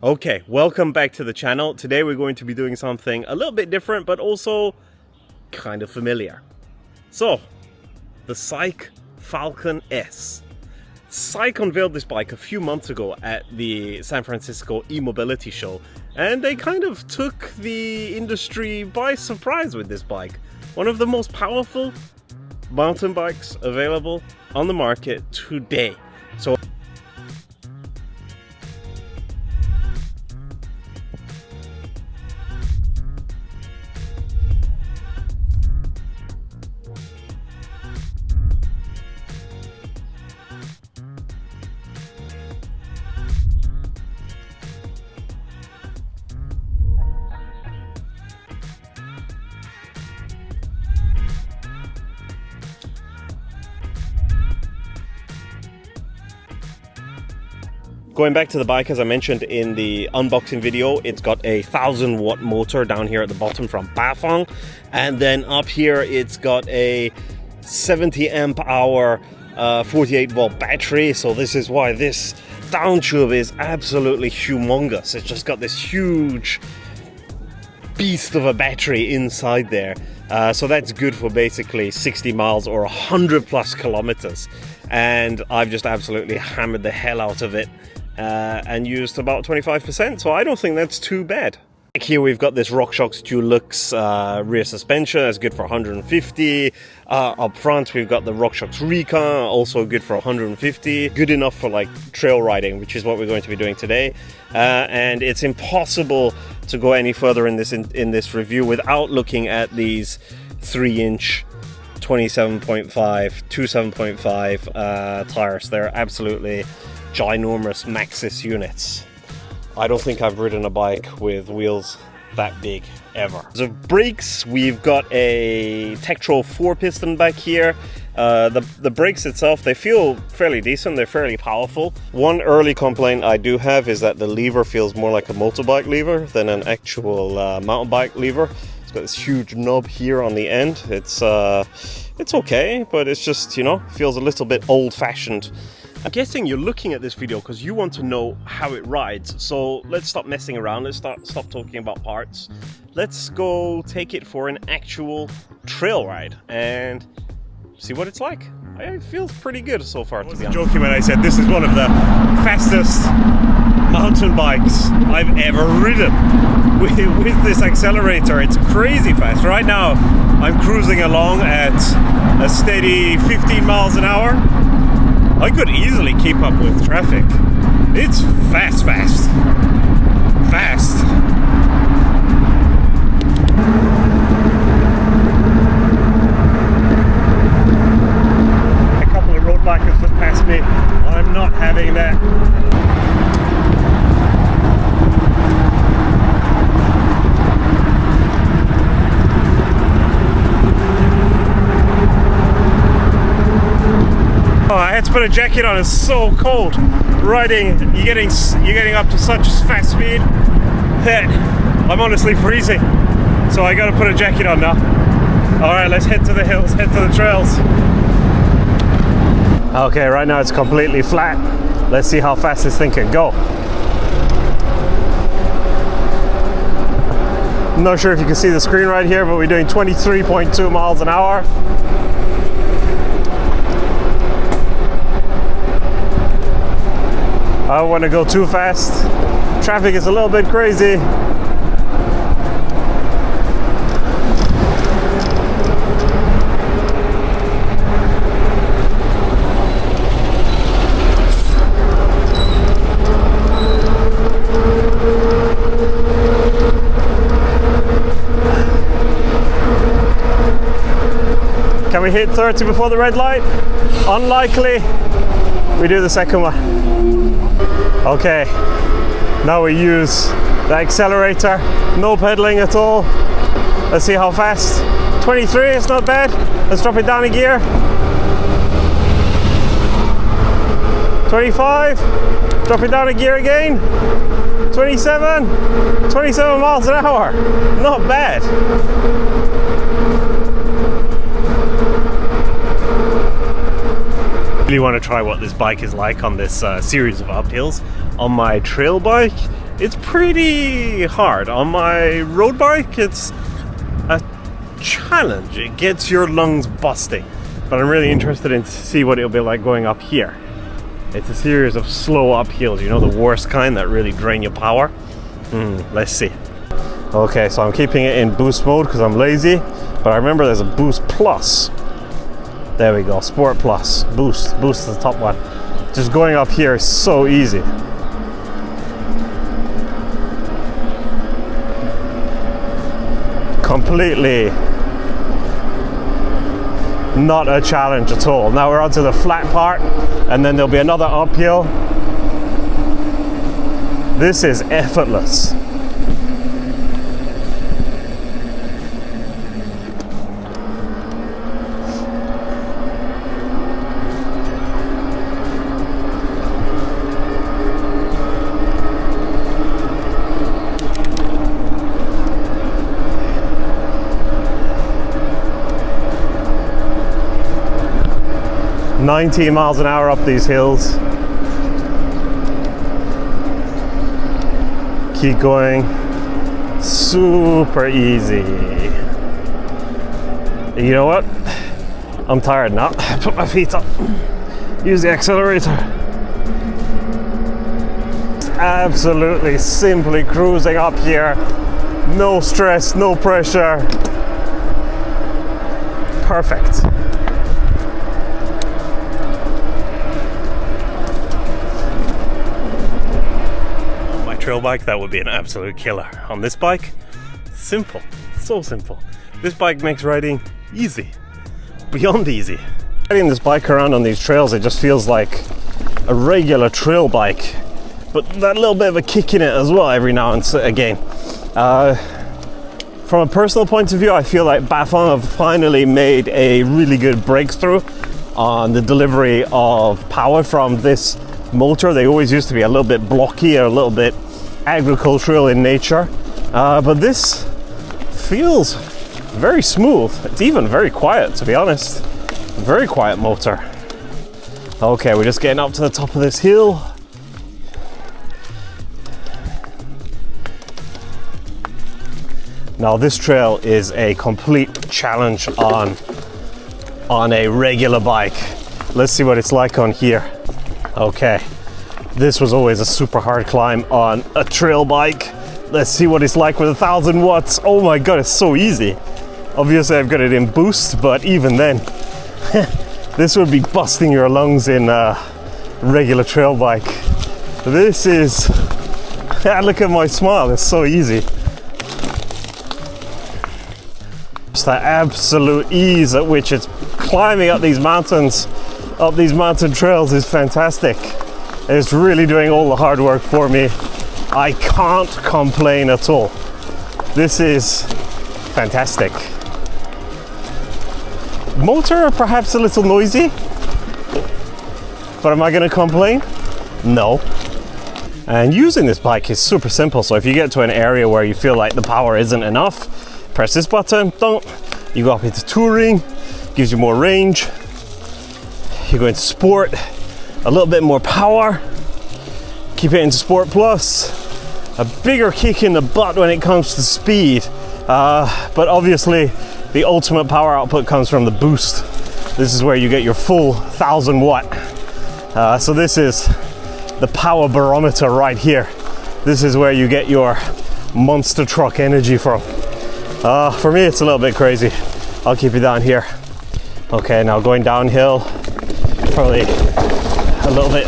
Okay, welcome back to the channel. Today we're going to be doing something a little bit different, but also kind of familiar. So, the Cyke Falcon S. Cyke unveiled this bike a few months ago at the San Francisco e-mobility show, and they kind of took the industry by surprise with this bike. One of the most powerful mountain bikes available on the market today. So going back to the bike, as I mentioned in the unboxing video, it's got a 1000-watt motor down here at the bottom from Bafang, and then up here it's got a 70 amp hour 48-volt battery. So this is why this down tube is absolutely humongous. It's just got this huge beast of a battery inside there. So that's good for basically 60 miles or 100 plus kilometers. And I've just absolutely hammered the hell out of it. And used about 25%, so I don't think that's too bad. Here we've got this RockShox Dulux rear suspension, that's good for 150. Up front we've got the RockShox Recon, also good for 150. Good enough for like trail riding, which is what we're going to be doing today. And it's impossible to go any further in this review without looking at these 3-inch 27.5 to 7.5 tires. They're absolutely ginormous Maxxis units. I don't think I've ridden a bike with wheels that big ever. So brakes, we've got a Tektro 4-piston back here. The brakes itself, they feel fairly decent, they're fairly powerful. One early complaint I do have is that the lever feels more like a motorbike lever than an actual mountain bike lever. It's got this huge knob here on the end. It's okay, but it's just, you know, feels a little bit old-fashioned. I'm guessing you're looking at this video because you want to know how it rides. So let's stop messing around. Let's stop talking about parts. Let's go take it for an actual trail ride and see what it's like. It feels pretty good so far, to be honest. I was joking when I said this is one of the fastest mountain bikes I've ever ridden. With this accelerator, it's crazy fast. Right now, I'm cruising along at a steady 15 miles an hour. I could easily keep up with traffic. It's fast. A couple of road bikers just passed me. I'm not having that. Oh, I had to put a jacket on. It's so cold. Riding, you're getting up to such fast speed that I'm honestly freezing. So I gotta put a jacket on now. All right, let's head to the hills, head to the trails. Okay, right now it's completely flat. Let's see how fast this thing can go. I'm not sure if you can see the screen right here, but we're doing 23.2 miles an hour. I don't want to go too fast. Traffic is a little bit crazy. Can we hit 30 before the red light? Unlikely. We do the second one. Okay, now we use the accelerator, no pedaling at all. Let's see how fast. 23, it's not bad. Let's drop it down a gear. 25, drop it down a gear again. 27 miles an hour. Not bad. Really want to try what this bike is like on this series of uphills. On my trail bike, it's pretty hard. On my road bike, it's a challenge. It gets your lungs busting. But I'm really interested in to see what it'll be like going up here. It's a series of slow uphills, you know, the worst kind that really drain your power. Let's see. Okay, so I'm keeping it in boost mode because I'm lazy, but I remember there's a boost plus. There we go, sport plus, boost is the top one. Just going up here is so easy. Completely not a challenge at all. Now we're onto the flat part, and then there'll be another uphill. This is effortless. $19 an hour up these hills. Keep going. Super easy. You know what? I'm tired now. Put my feet up. Use the accelerator. Absolutely simply cruising up here. No stress, no pressure. Perfect. Trail bike, that would be an absolute killer. On this bike, simple, so simple. This bike makes riding easy, beyond easy. Riding this bike around on these trails, it just feels like a regular trail bike, but that little bit of a kick in it as well every now and again. From a personal point of view, I feel like Bafang have finally made a really good breakthrough on the delivery of power from this motor. They always used to be a little bit blocky or a little bit agricultural in nature, but this feels very smooth. It's even very quiet, to be honest. Very quiet motor. Okay, we're just getting up to the top of this hill. Now this trail is a complete challenge on a regular bike. Let's see what it's like on here. Okay. This was always a super hard climb on a trail bike. Let's see what it's like with 1,000 watts. Oh my god, it's so easy. Obviously I've got it in boost, but even then, this would be busting your lungs in a regular trail bike. This is, look at my smile, it's so easy. Just that absolute ease at which it's climbing up these mountains, up these mountain trails is fantastic. It's really doing all the hard work for me. I can't complain at all. This is fantastic. Motor perhaps a little noisy, but am I going to complain? No. And using this bike is super simple. So if you get to an area where you feel like the power isn't enough, press this button, you go up into touring, gives you more range. You go into sport, a little bit more power, keep it into Sport Plus, a bigger kick in the butt when it comes to speed, but obviously the ultimate power output comes from the boost. This is where you get your full 1,000 watt. So this is the power barometer right here. This is where you get your monster truck energy from. For me it's a little bit crazy. I'll keep it down here. Okay, now going downhill, probably a little bit.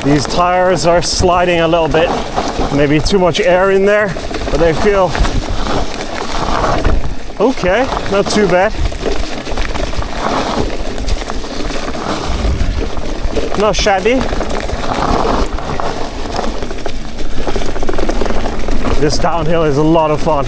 These tires are sliding a little bit, maybe too much air in there, but they feel okay, not too bad. Not shabby. This downhill is a lot of fun.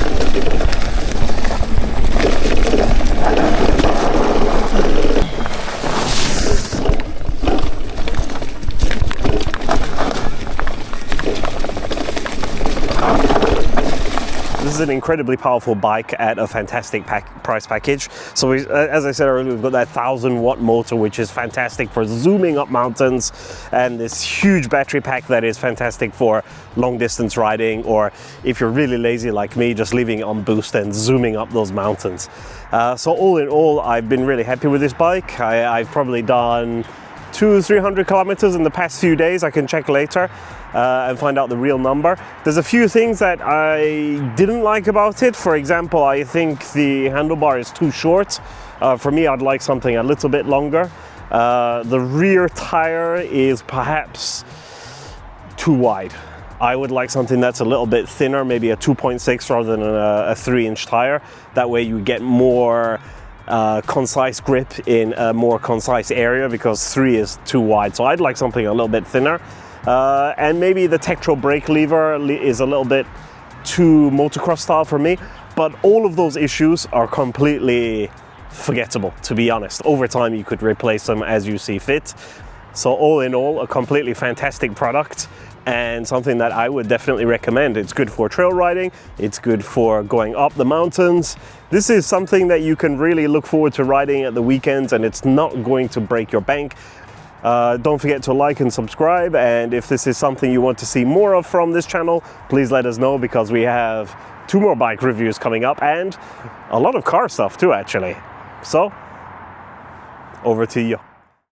this is an incredibly powerful bike at a fantastic price package. So as I said earlier, we've got that 1000-watt motor, which is fantastic for zooming up mountains, and this huge battery pack that is fantastic for long distance riding, or if you're really lazy like me, just leaving it on boost and zooming up those mountains. So all in all, I've been really happy with this bike. I've probably done 200-300 kilometers in the past few days. I can check later and find out the real number. There's a few things that I didn't like about it. For example, I think the handlebar is too short. For me, I'd like something a little bit longer. The rear tire is perhaps too wide. I would like something that's a little bit thinner, maybe a 2.6 rather than a 3-inch tire. That way you get more concise grip in a more concise area, because 3 is too wide. So I'd like something a little bit thinner. And maybe the Tektro brake lever is a little bit too motocross style for me. But all of those issues are completely forgettable, to be honest. Over time you could replace them as you see fit. So all in all, a completely fantastic product, and something that I would definitely recommend. It's good for trail riding, it's good for going up the mountains. This is something that you can really look forward to riding at the weekends, and it's not going to break your bank. Don't forget to like and subscribe, and if this is something you want to see more of from this channel, please let us know, because we have 2 more bike reviews coming up, and a lot of car stuff too, actually. So, over to you.